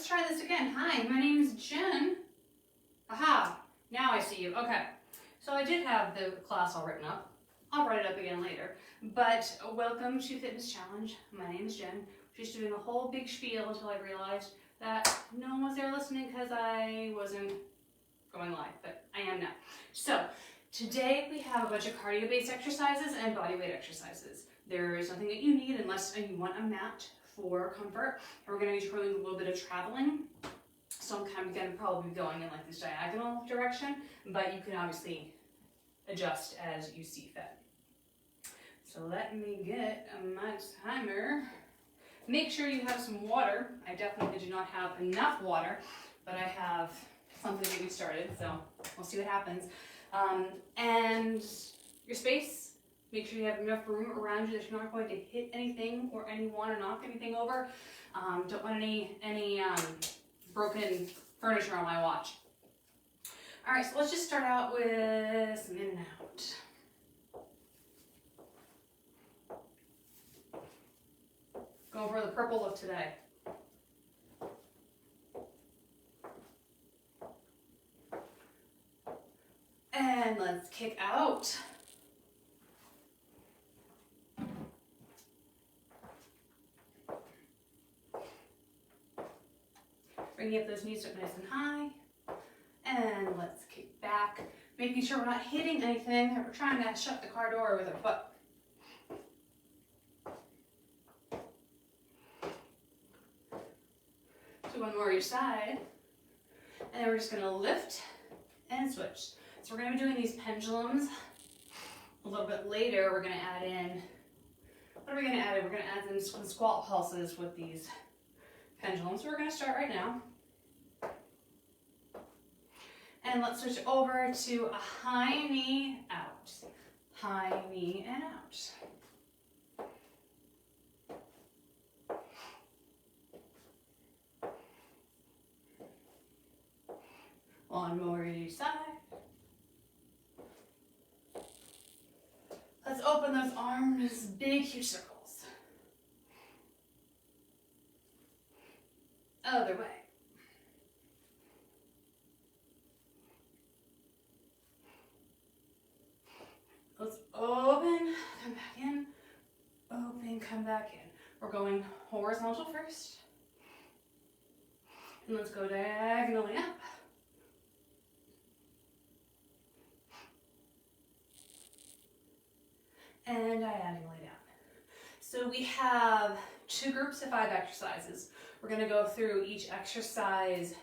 let's try this again. Hi, my name is Jen. Aha, now I see you. Okay, so I did have the class all written up. I'll write it up again later. But welcome to Fitness Challenge. My name is Jen. Just doing a whole big spiel until I realized that no one was there listening because I wasn't going live, but I am now. So today we have a bunch of cardio-based exercises and bodyweight exercises. There is nothing that you need unless you want a mat for comfort. And we're going to be doing a little bit of traveling. So I'm kind of going to probably be going in like this diagonal direction, but you can obviously adjust as you see fit. So let me get my timer. Make sure you have some water. I definitely do not have enough water, but I have something to get started, so we'll see what happens. And your space, make sure you have enough room around you that you're not going to hit anything or anyone or knock anything over. Don't want any broken furniture on my watch. All right, so let's just start out with some in and out. Going for the purple look today. And let's kick out. Bringing up those knees up nice and high. And let's kick back. Making sure we're not hitting anything. We're trying to shut the car door with our foot. So one more each side. And then we're just going to lift and switch. So we're going to be doing these pendulums a little bit later. We're going to add in, what are we going to add in? We're going to add in some squat pulses with these pendulums. So we're going to start right now. And let's switch over to a high knee out. High knee and out. One more each side. Let's open those arms, big, huge circles. Other way. Let's open, come back in, open, come back in. We're going horizontal first. And let's go diagonally up. And diagonally down. So we have 2 groups of 5 exercises. We're going to go through each exercise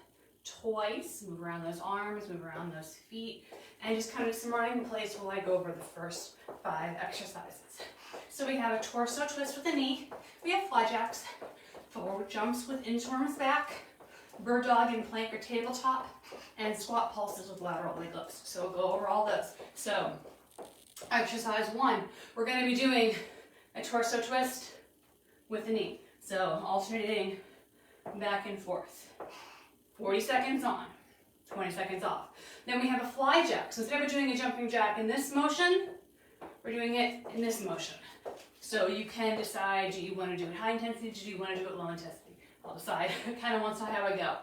twice, move around those arms, move around those feet, and just kind of some running in place while I go over the first 5 exercises. So we have a torso twist with the knee, we have fly jacks, forward jumps with inchworms back, bird dog and plank or tabletop, and squat pulses with lateral leg lifts. So we'll go over all those. So exercise 1, we're going to be doing a torso twist with the knee. So alternating back and forth. 40 seconds on, 20 seconds off. Then we have a fly jack. So instead of doing a jumping jack in this motion, we're doing it in this motion. So you can decide, do you want to do it high intensity, do you want to do it low intensity? I'll decide kind of once I how I go.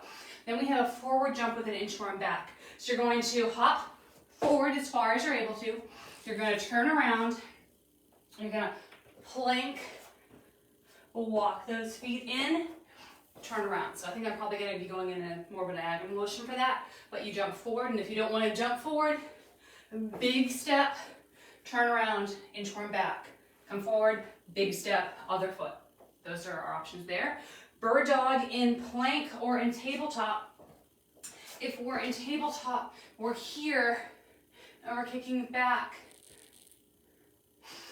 Then we have a forward jump with an inchworm back. So you're going to hop forward as far as you're able to. You're going to turn around. You're going to plank, walk those feet in, turn around. So I think I'm probably going to be going in a more of a diagonal motion for that. But you jump forward, and if you don't want to jump forward, big step, turn around, inchworm back. Come forward, big step, other foot. Those are our options there. Bird dog in plank or in tabletop. If we're in tabletop, we're here and we're kicking back.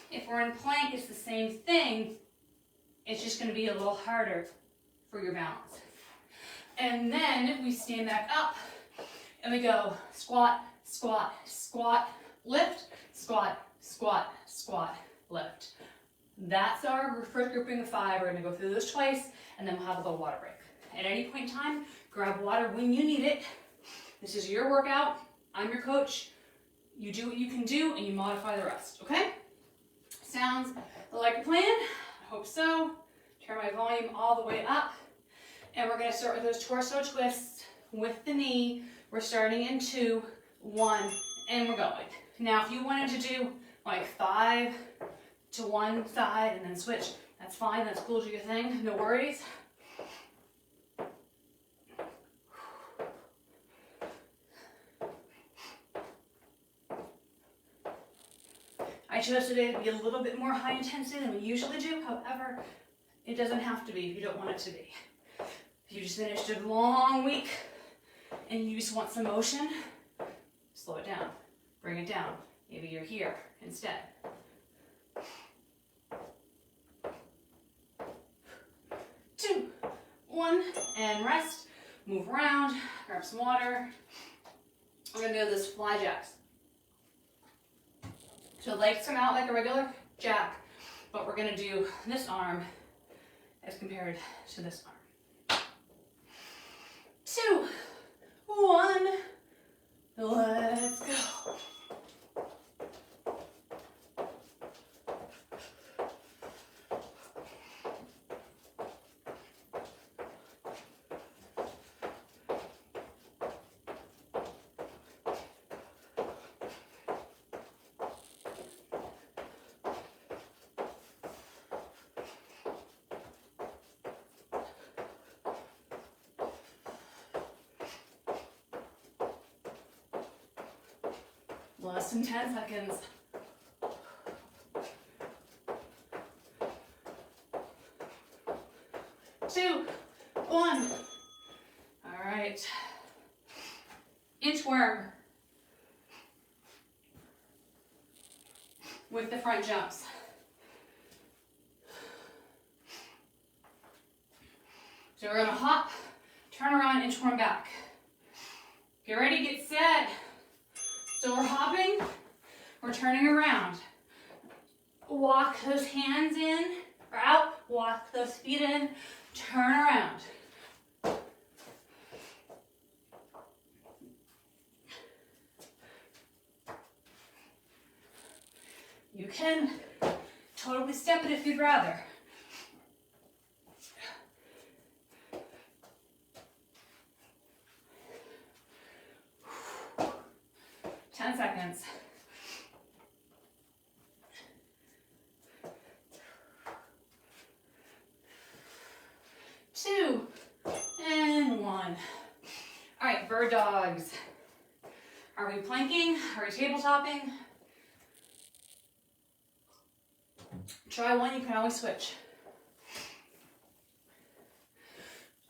If we're in plank, it's the same thing. It's just going to be a little harder for your balance. And then we stand back up and we go squat, squat, squat, lift, squat, squat, squat, lift. That's our first grouping of 5. We're going to go through those twice and then we'll have a little water break. At any point in time, grab water when you need it. This is your workout. I'm your coach. You do what you can do and you modify the rest, okay? Sounds like a plan? I hope so. Turn my volume all the way up. And we're going to start with those torso twists with the knee. We're starting in 2, 1, and we're going. Now, if you wanted to do like 5 to one side and then switch, that's fine. That's cool. Do your thing. No worries. I chose today to be a little bit more high intensity than we usually do. However, it doesn't have to be if you don't want it to be. If you just finished a long week and you just want some motion, slow it down. Bring it down. Maybe you're here instead. 2, 1, and rest. Move around, grab some water. We're going to do this fly jacks. So legs come out like a regular jack, but we're going to do this arm as compared to this arm. 2, 1, let's go. Less than 10 seconds. 2, 1. All right. Inchworm with the front jumps. So we're gonna hop, turn around, inchworm back. Get ready, get set. So we're hopping, we're turning around. Walk those hands in or out, walk those feet in, turn around. You can totally step it if you'd rather. Seconds. 2 and 1. All right, bird dogs. Are we planking? Are we tabletopping? Try one, you can always switch.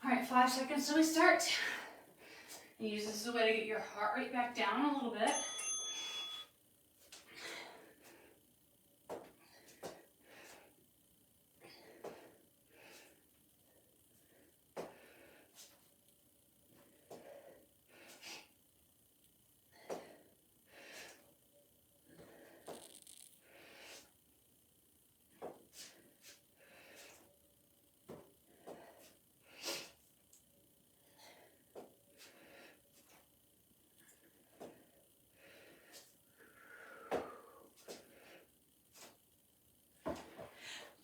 All right, 5 seconds till we start. Use this as a way to get your heart rate back down a little bit.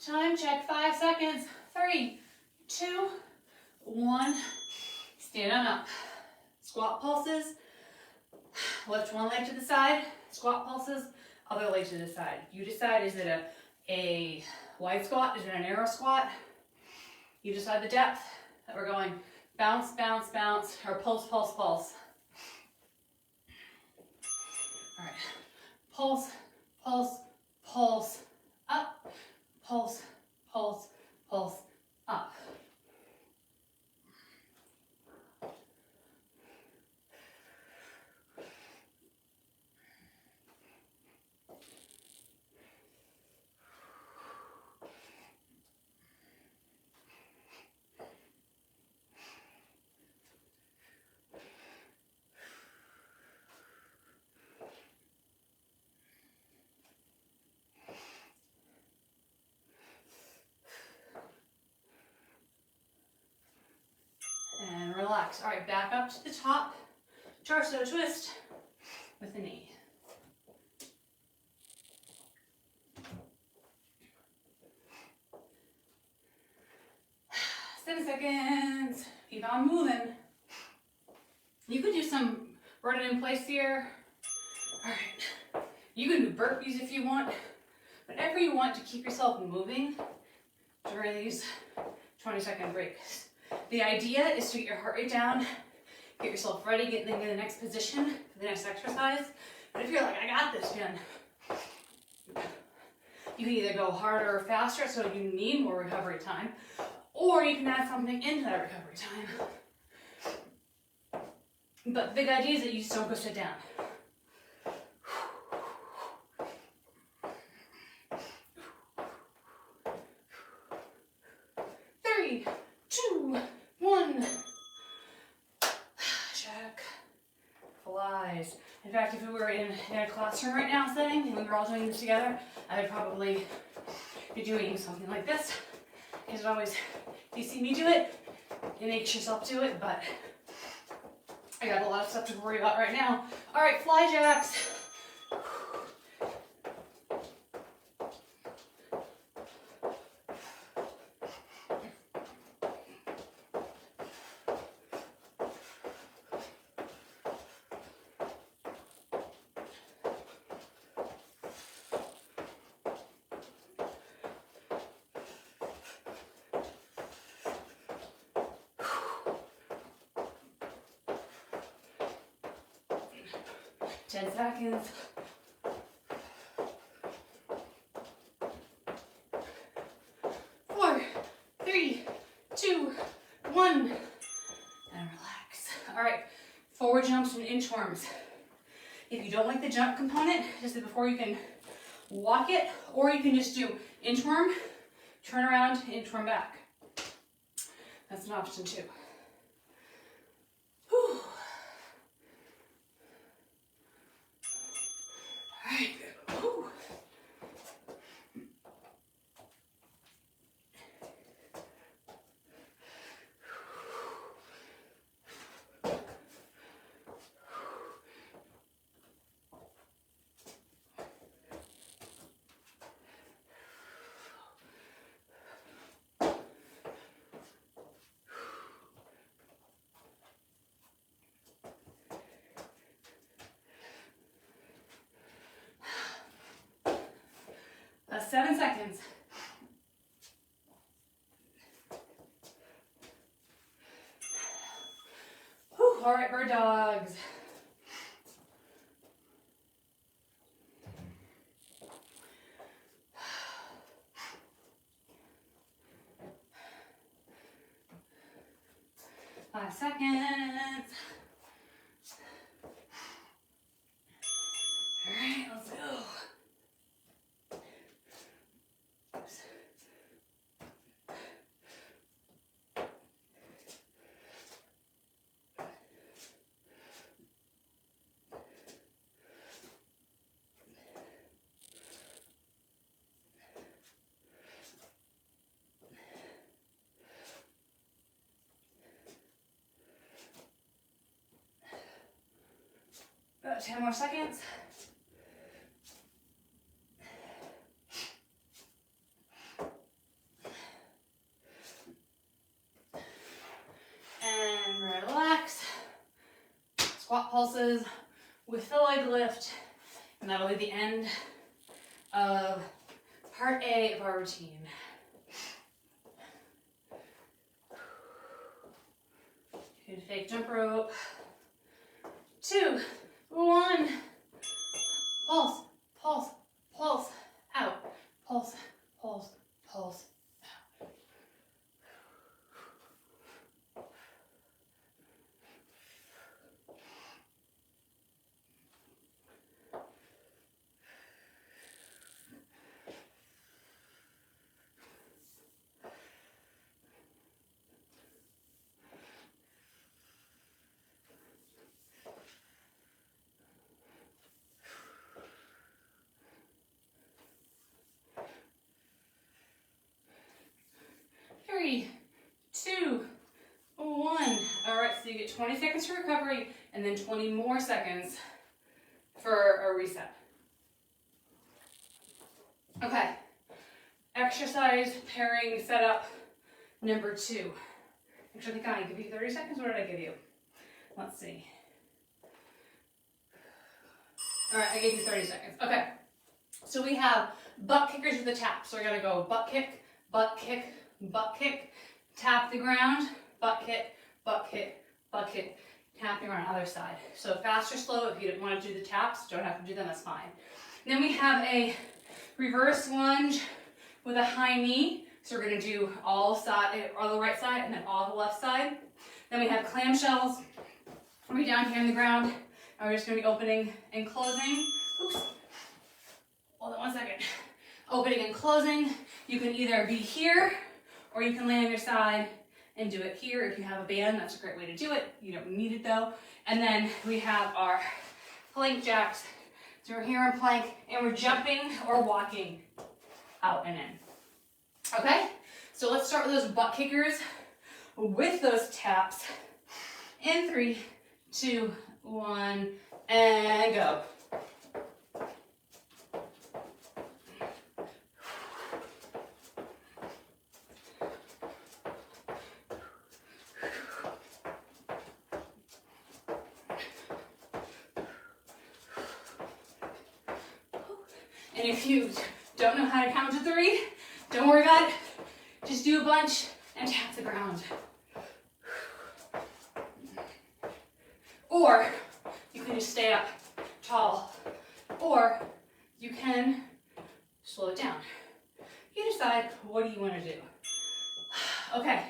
Time check, 5 seconds. 3, 2, 1. Stand on up. Squat pulses. Lift one leg to the side. Squat pulses. Other leg to the side. You decide, is it a wide squat? Is it a narrow squat? You decide the depth that we're going. Bounce, bounce, bounce, or pulse, pulse, pulse. All right. Pulse, pulse, pulse, up. Pulse, pulse, pulse, up. And relax. All right, back up to the top. Torso twist with the knee. seconds. Keep on moving. You could do some run it in place here. All right. You can do burpees if you want. Whatever you want to keep yourself moving during these 20-second breaks. The idea is to get your heart rate down, get yourself ready, get into the next position for the next exercise. But if you're like, I got this, Jen, you can either go harder or faster, so you need more recovery time, or you can add something into that recovery time. But the big idea is that you just don't go sit down. 3, 2, 1. Check. Flies. In fact, if we were in a classroom right now sitting and we were all doing this together, I would probably be doing something like this. Because it always, if you see me do it, it makes yourself do it, but I got a lot of stuff to worry about right now. All right, fly jacks. 10 seconds. 4, 3, 2, 1. And relax. All right, forward jumps and inchworms. If you don't like the jump component, just before you can walk it, or you can just do inchworm, turn around, inchworm back. That's an option too. Whew. All right. Whew. That's 7 seconds. Whew. All right, bird dogs. Five seconds. All right, let's go. About 10 more seconds. And relax. Squat pulses with the leg lift. And that'll be the end of part A of our routine. Do the fake jump rope. 2, 1. Pulse, pulse, pulse, out. Pulse, pulse, pulse, out. Three, 2, 1. All right, so you get 20 seconds for recovery and then 20 more seconds for a reset. Okay, exercise pairing setup number 2. Actually, I think I give you 30 seconds. What did I give you? Let's see. All right, I gave you 30 seconds. Okay. So we have butt kickers with the tap. So we're going to go butt kick, butt kick, butt kick, tap the ground, butt kick, butt kick, butt kick, tap the ground, other side. So fast or slow, if you didn't want to do the taps, don't have to do them, that's fine. And then we have a reverse lunge with a high knee. So we're going to do all the right side and then all the left side. Then we have clamshells. We're down here on the ground. And we're just going to be opening and closing. Oops. Hold on one second. Opening and closing. You can either be here or you can lay on your side and do it here. If you have a band, that's a great way to do it. You don't need it though. And then we have our plank jacks. So we're here in plank and we're jumping or walking out and in. Okay? So let's start with those butt kickers with those taps. In 3, 2, 1, and go. And if you don't know how to count to 3, don't worry about it. Just do a bunch and tap the ground. Or you can just stay up tall. Or you can slow it down. You decide, what do you want to do? Okay,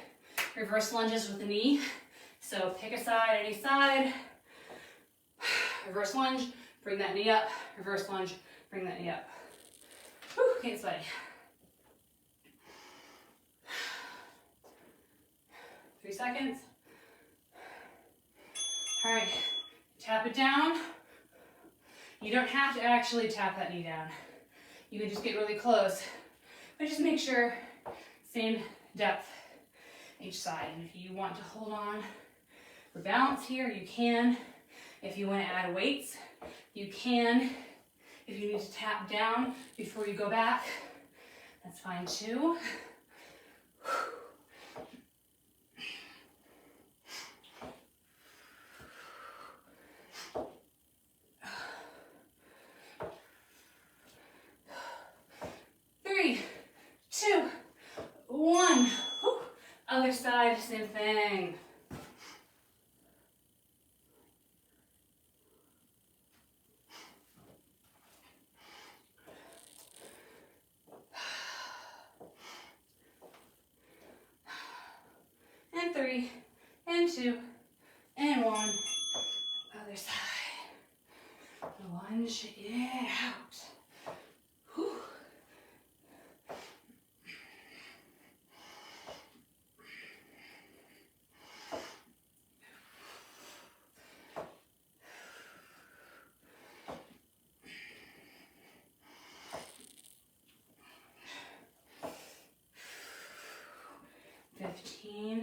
reverse lunges with the knee. So pick a side, any side. Reverse lunge, bring that knee up. Reverse lunge, bring that knee up. Whew, getting sweaty. 3 seconds. All right, tap it down. You don't have to actually tap that knee down. You can just get really close, but just make sure same depth each side. And if you want to hold on for balance here, you can. If you want to add weights, you can. If you need to tap down before you go back, that's fine too. 3, 2, 1. Whew. Other side, same thing. And 3, and 2, and 1. Other side. Lunge it out. Whew.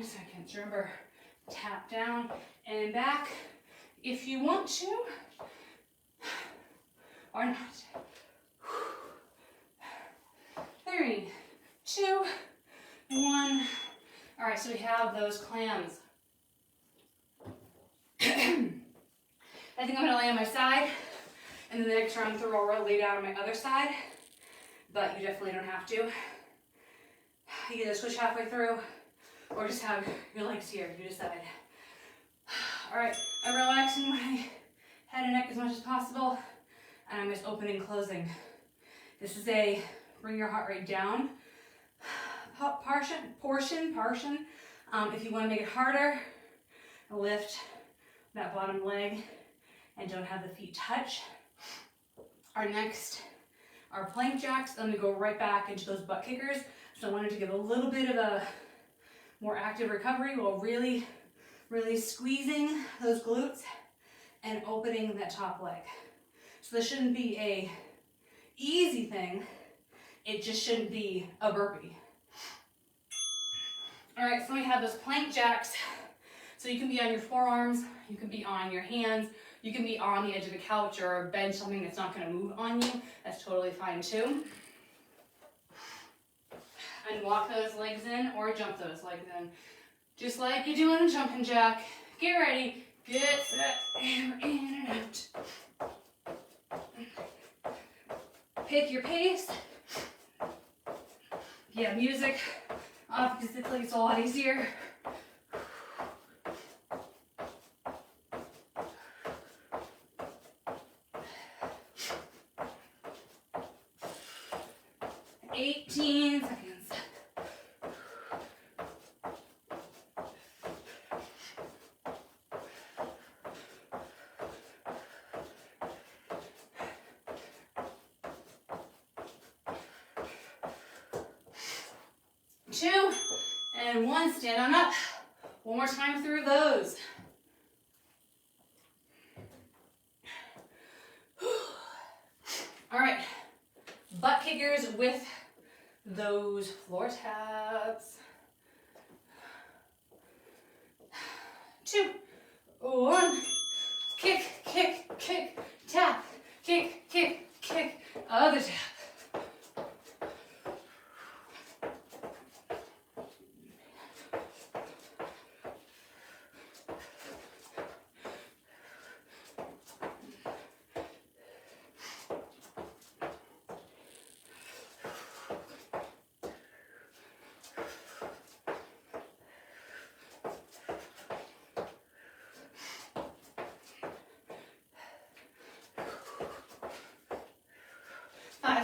Seconds. Remember, tap down and back if you want to, or not. 3, 2, 1. All right, so we have those clams. I think I'm going to lay on my side, and then the next round through I'll lay down on my other side, but you definitely don't have to. You either switch halfway through, or just have your legs here, you decide. All right, I'm relaxing my head and neck as much as possible, and I'm just opening and closing. This is a bring your heart rate down portion. If you want to make it harder, lift that bottom leg and don't have the feet touch. Our next are plank jacks. Then we go right back into those butt kickers. So I wanted to give a little bit of a more active recovery while really squeezing those glutes and opening that top leg. So this shouldn't be a easy thing. It just shouldn't be a burpee. All right, so we have those plank jacks. So you can be on your forearms, you can be on your hands, you can be on the edge of the couch or bench, something that's not gonna move on you. That's totally fine too. And walk those legs in or jump those legs in. Just like you do in a jumping jack. Get ready, get set, and we're in and out. Pick your pace. If you have music, obviously it's a lot easier. $18 seconds. Two and one, stand on up. One more time through those. All right, butt kickers with those floor tabs. 2, 1, kick, kick, kick, tap, kick, kick, kick, other tap.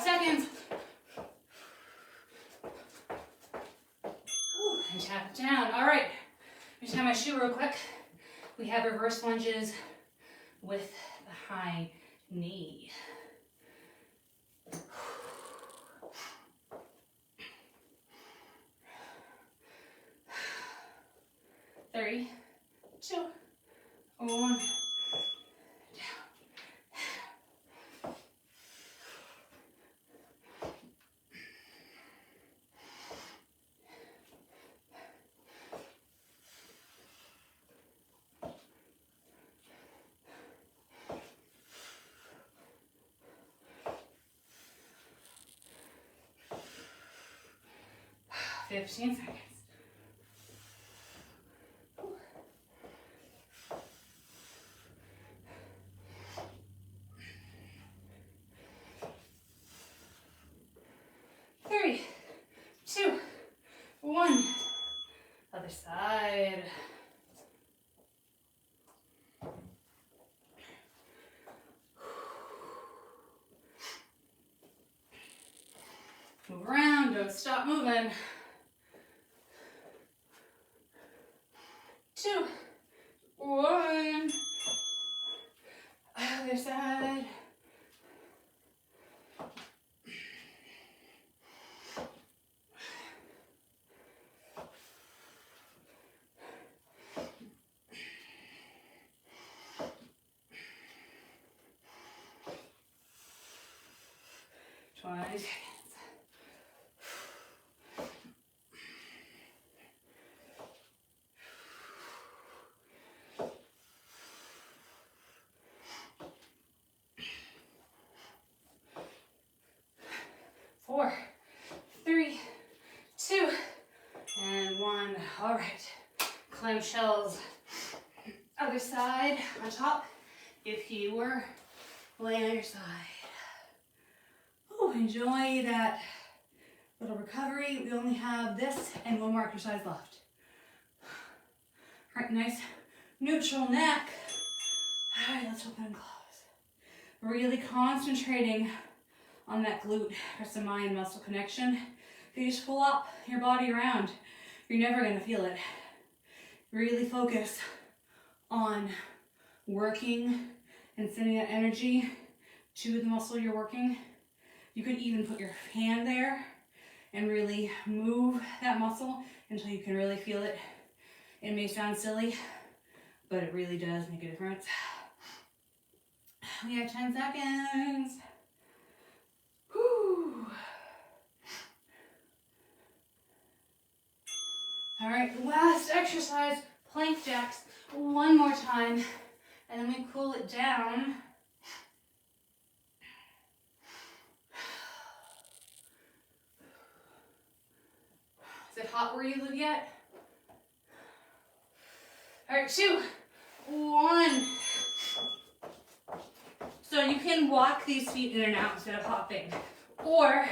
Seconds. Ooh, and tap it down. All right. Let me tie my shoe real quick. We have reverse lunges with the high knee. Three, 2, 1. 15 seconds. Three, 2, 1. Other side. Move around, don't stop moving. 2, 1. Other side. Seconds. 4, 3, 2, and 1. All right. Clam shells. Other side on top. If you were laying on your side. Ooh, enjoy that little recovery. We only have this and one more exercise left. All right, nice neutral neck. All right, let's open and close. Really concentrating on that glute or some mind muscle connection. If you just pull up your body around, you're never going to feel it. Really focus on working and sending that energy to the muscle you're working. You could even put your hand there and really move that muscle until you can really feel it. It may sound silly, but it really does make a difference. We have 10 seconds. Whew. All right, last exercise, plank jacks. One more time, and then we cool it down. Is it hot where you live yet? All right, 2, 1. So you can walk these feet in and out instead of hopping. Or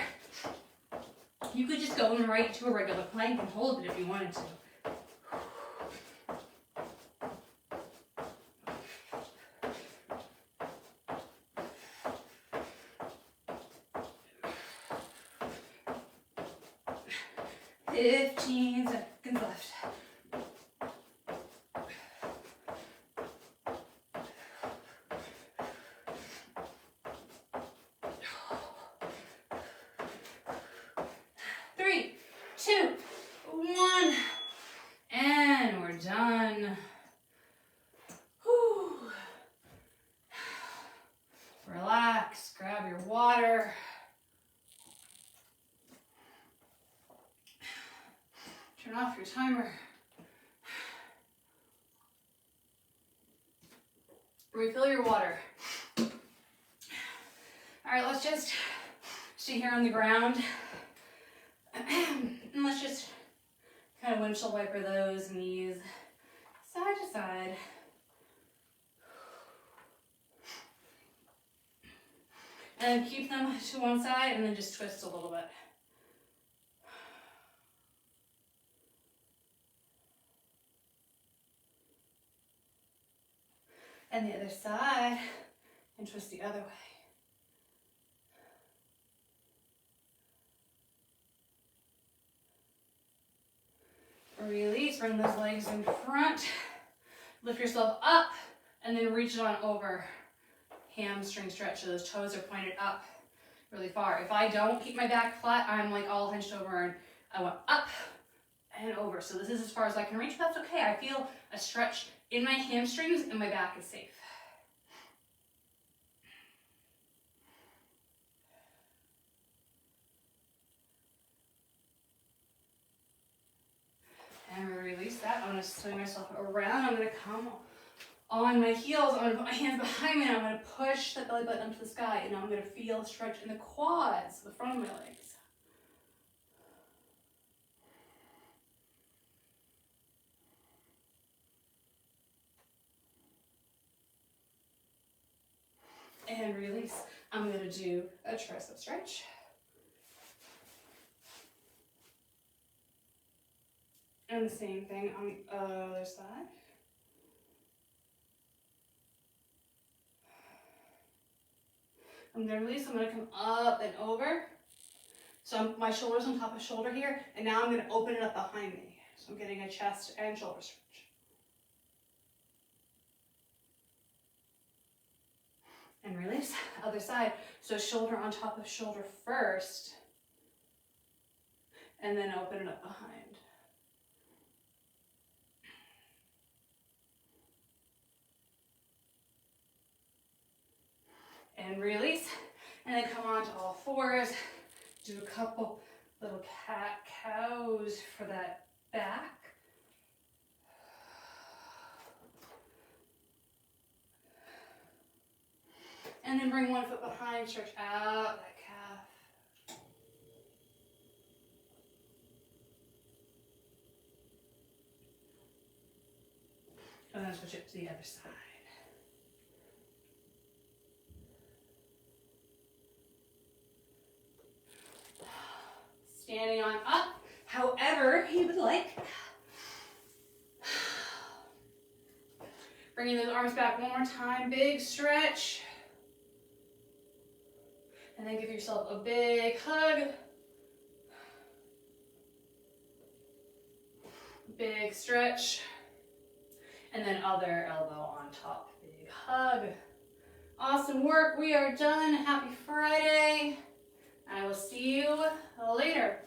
you could just go right to a regular plank and hold it if you wanted to. Fifteen seconds left. Three, 2, 1, and we're done. Whew. Relax, grab your water. Turn off your timer. Refill your water. All right, let's just stay here on the ground. And let's just kind of windshield wiper those knees side to side. And keep them to one side and then just twist a little bit. And the other side, and twist the other way. Release, bring those legs in front. Lift yourself up, and then reach it on over. Hamstring stretch, so those toes are pointed up really far. If I don't keep my back flat, I'm like all hunched over, and I went up and over. So this is as far as I can reach, but that's okay. I feel a stretch in my hamstrings, and my back is safe. And release that. I'm going to swing myself around. I'm going to come on my heels. I'm going to put my hands behind me, and I'm going to push the belly button up to the sky. And now I'm going to feel a stretch in the quads, the front of my legs. And release. I'm going to do a tricep stretch. And the same thing on the other side. I'm going to release. I'm going to come up and over. So my shoulder's on top of shoulder here. And now I'm going to open it up behind me. So I'm getting a chest and shoulder stretch. And release. Other side. So shoulder on top of shoulder first. And then open it up behind. And release, and then come on to all fours. Do a couple little cat-cows for that back. And then bring one foot behind, stretch out that calf. And then switch it to the other side. Standing on up, however you would like. Bringing those arms back one more time, big stretch. And then give yourself a big hug. Big stretch. And then other elbow on top, big hug. Awesome work, we are done. Happy Friday. I will see you later.